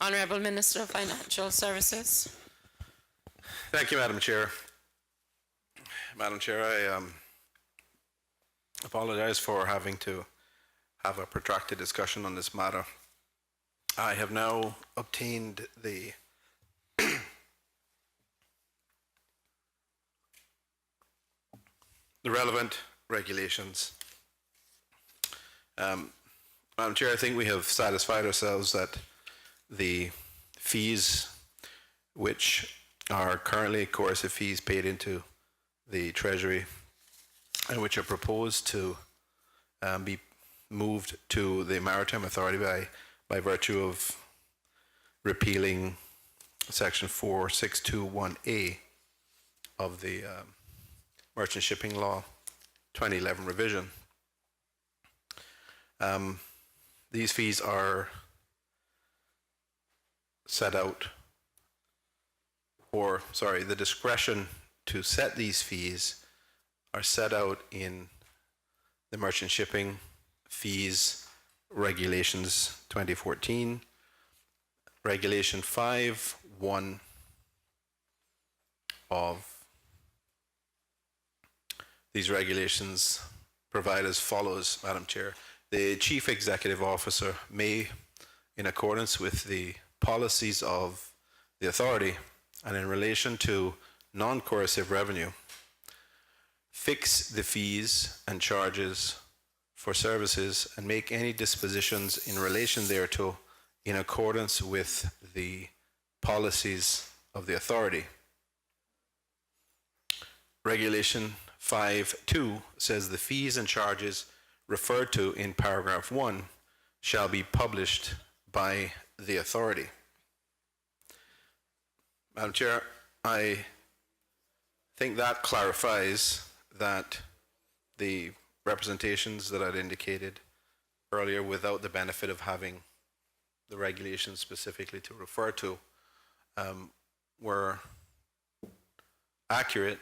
Honourable Minister of Financial Services. Thank you, Madam Chair. Madam Chair, I apologize for having to have a protracted discussion on this matter. I have now obtained the relevant regulations. Madam Chair, I think we have satisfied ourselves that the fees which are currently coercive fees paid into the Treasury and which are proposed to be moved to the Maritime Authority by virtue of repealing Section 4621A of the Merchant Shipping Law 2011 revision. These fees are set out, or sorry, the discretion to set these fees are set out in the Merchant Shipping Fees Regulations 2014, Regulation 5.1 of these regulations provide as follows, Madam Chair. The Chief Executive Officer may, in accordance with the policies of the authority and in relation to non-coercive revenue, fix the fees and charges for services and make any dispositions in relation thereto in accordance with the policies of the authority. Regulation 5.2 says the fees and charges referred to in paragraph 1 shall be published by the authority. Madam Chair, I think that clarifies that the representations that I'd indicated earlier, without the benefit of having the regulations specifically to refer to, were accurate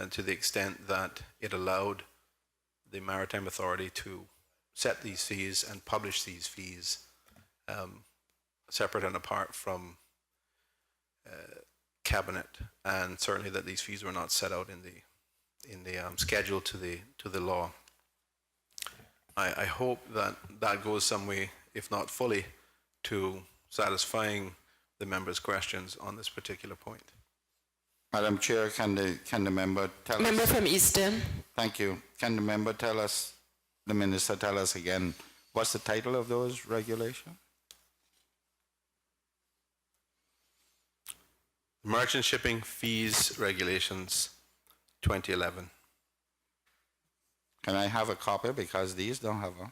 to the extent that it allowed the Maritime Authority to set these fees and publish these fees separate and apart from Cabinet, and certainly that these fees were not set out in the schedule to the law. I hope that goes some way, if not fully, to satisfying the members' questions on this particular point. Madam Chair, can the member tell Member us? from Easton. Thank you. Can the member tell us, the minister tell us again, what's the title of those regulations? Merchant Shipping Fees Regulations 2011. Can I have a copy, because these don't have one?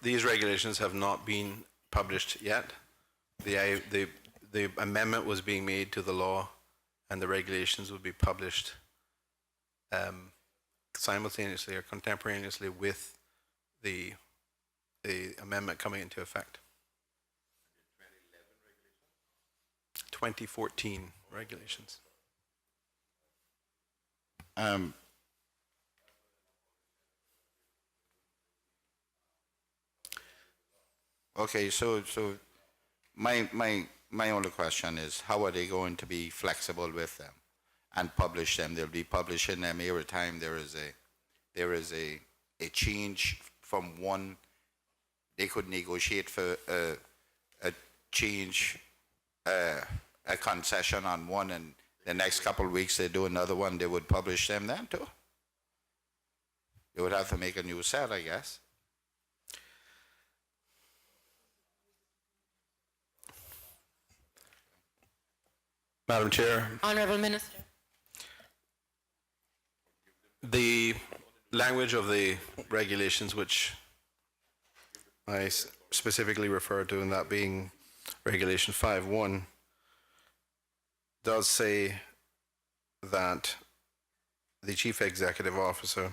These regulations have not been published yet. The amendment was being made to the law, and the regulations would be published simultaneously or contemporaneously with the amendment coming into effect. 2014 regulations. Okay, so my only question is, how are they going to be flexible with them and publish them? They'll be publishing them every time there is a change from one. They could negotiate for a change, a concession on one, and the next couple of weeks they do another one. They would publish them then too. They would have to make a new set, I guess. Madam Chair, Honourable Minister. the language of the regulations which I specifically referred to, and that being Regulation 5.1, does say that the Chief Executive Officer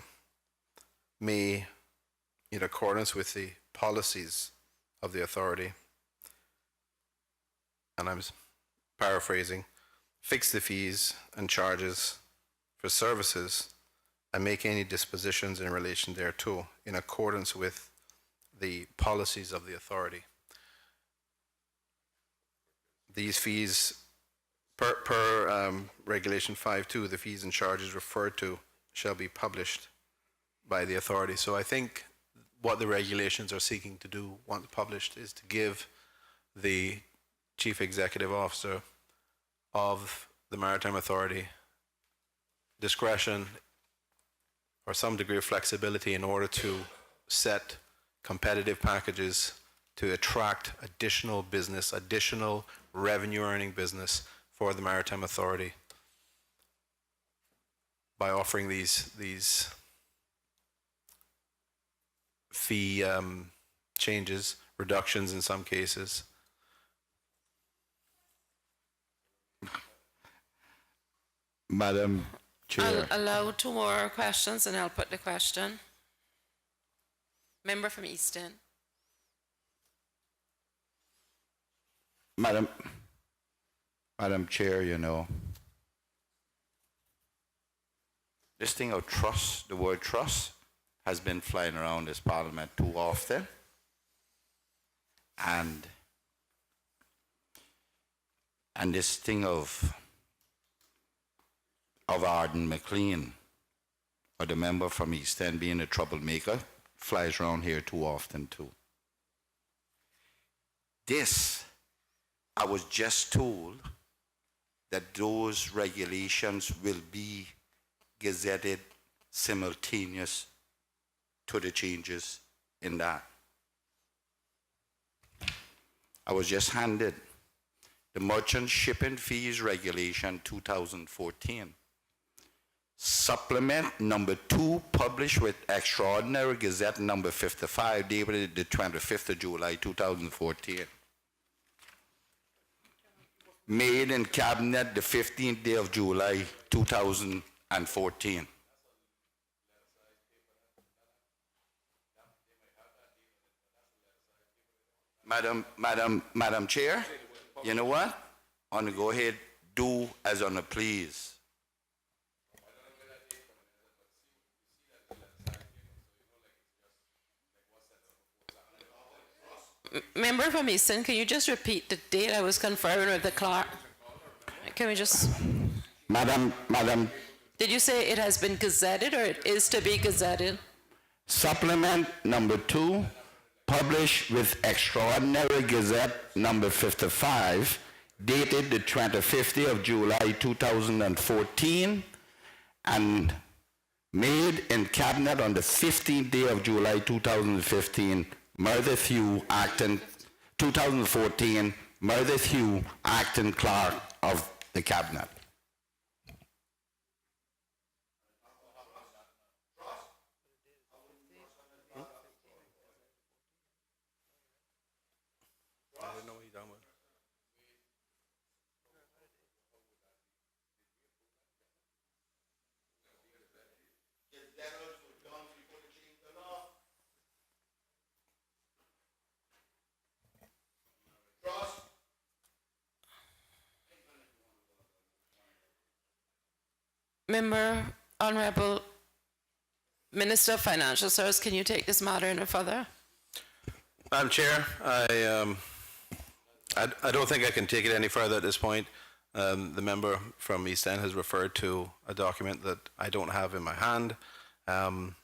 may, in accordance with the policies of the authority, and I'm paraphrasing, fix the fees and charges for services and make any dispositions in relation thereto in accordance with the policies of the authority. These fees, per Regulation 5.2, the fees and charges referred to shall be published by the authority. So I think what the regulations are seeking to do once published is to give the Chief Executive Officer of the Maritime Authority discretion or some degree of flexibility in order to set competitive packages to attract additional business, additional revenue earning business for the Maritime Authority by offering these fee changes, reductions in some cases. Madam Chair. I'll allow 2 more questions and I'll put the question. Member from East End. Madam Chair, you know, this thing of trust, the word trust, has been flying around this parliament too often. And this thing of Arden McLean, or the member from East End being a troublemaker, flies around here too often too. This, I was just told that those regulations will be gazetted simultaneous to the changes in that. I was just handed the Merchant Shipping Fees Regulation 2014. Supplement number 2, published with Extraordinary Gazette number 55, dated the 25th of July 2014. Made in Cabinet the 15th day of July 2014. Madam Chair, you know what? I'm going to go ahead, do as on a please. Member from Easton, can you just repeat the date? I was conferring with the clerk. Can we just... Madam, Did you say it has been gazetted or it is to be gazetted? Supplement number 2, published with Extraordinary Gazette number 55, dated the 25th day of July 2014, and made in Cabinet on the 15th day of July 2015, Meredith Hugh, acting 2014, Meredith Hugh, acting clerk of the Cabinet. Member, Honorable Minister of Financial Services, can you take this matter any further? Madam Chair, I don't think I can take it any further at this point. The member from East End has referred to a document that I don't have in my hand. I'm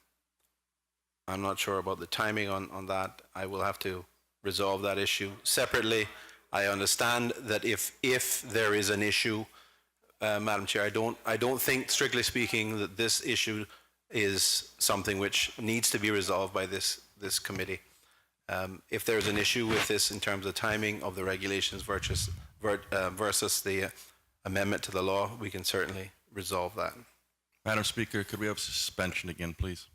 not sure about the timing on that. I will have to resolve that issue separately. I understand that if there is an issue, Madam Chair, I don't think, strictly speaking, that this issue is something which needs to be resolved by this committee. If there's an issue with this in terms of timing of the regulations versus the amendment to the law, we can certainly resolve that. Madam Speaker, could we have suspension again, please?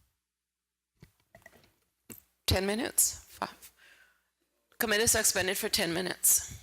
10 minutes? 5. Committee suspended for 10 minutes.